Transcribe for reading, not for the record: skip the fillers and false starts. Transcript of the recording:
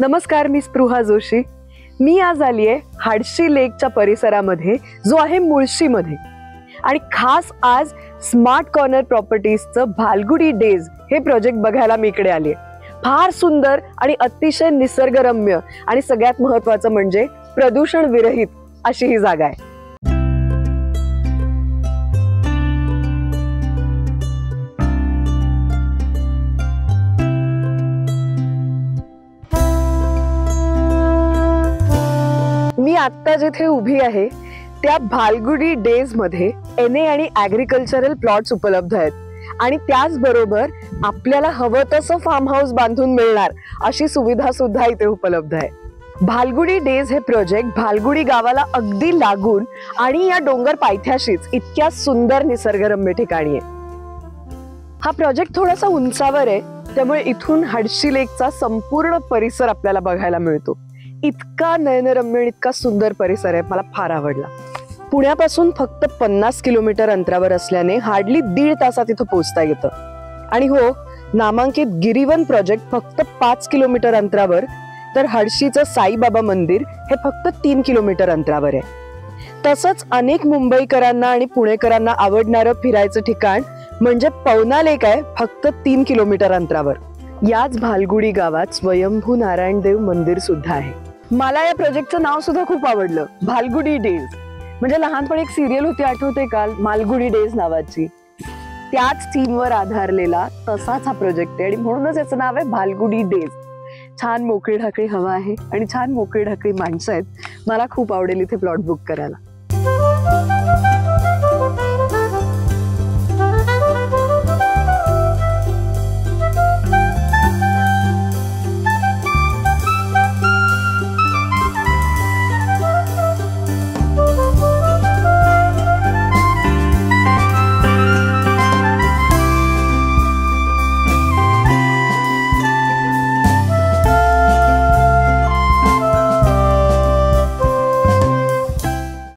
नमस्कार, मी स्पृहा जोशी। मी आज आली आहे हाडशी लेकच्या परिसरामध्ये, जो आहे मुळशीमध्ये, आणि खास आज स्मार्ट कॉर्नर प्रॉपर्टीजचं भालगुडी डेज हे प्रोजेक्ट बघायला मी इकडे आली आहे। फार सुंदर आणि अतिशय निसर्गरम्य आणि सगळ्यात महत्त्वाचं म्हणजे प्रदूषण विरहित अशी ही जागा आहे। मी आता जिथे उभी आहे त्या भालगुडी डेज मध्ये NA आणि ऍग्रीकल्चरल प्लॉट्स उपलब्ध आहेत, आणि त्याचबरोबर आपल्याला हवं तसं फार्म हाऊस बांधून मिळणार अशी सुविधा सुद्धा इथे उपलब्ध आहे। भालगुडी डेज हे प्रोजेक्ट भालगुडी गावाला अगदी लागून आणि या डोंगर पायथ्याशीच इतक्या सुंदर निसर्गरम्य ठिकाणी आहे। हा प्रोजेक्ट थोडासा उंचावर आहे, त्यामुळे इथून हाडशी लेकचा संपूर्ण परिसर आपल्याला बघायला मिळतो। इतका नयनरम्य, इतका सुंदर परिसर आहे, मला फार आवडला। पुण्यापासून फक्त 50 किलोमीटर अंतरावर असल्याने हार्डली 1.5 तासात इथं पोहोचता येतं। आणि हो, नामांकित गिरीवन प्रोजेक्ट फक्त 5 किलोमीटर अंतरावर, तर हाडशीचं साईबाबा मंदिर हे फक्त 3 किलोमीटर अंतरावर आहे। तसंच अनेक मुंबईकरांना आणि पुणेकरांना आवडणारं फिरायचं ठिकाण म्हणजे पवना लेक आहे, फक्त 3 किलोमीटर अंतरावर। याच भालगुडी गावात स्वयंभू नारायण देव मंदिर सुद्धा आहे। मला या प्रोजेक्टचं नाव सुद्धा खूप आवडलं, भालगुडी डेज। म्हणजे लहानपणी एक सिरियल होती, आठवते का, मालगुडी डेज नावाची, त्याच थीमवर आधारलेला तसाच हा प्रोजेक्ट आहे, आणि म्हणूनच याचं नाव आहे भालगुडी डेज। छान मोकळी ढाकळी हवा आहे आणि छान मोकळी ढाकळी माणसं आहेत। मला खूप आवडेल इथे प्लॉट बुक करायला।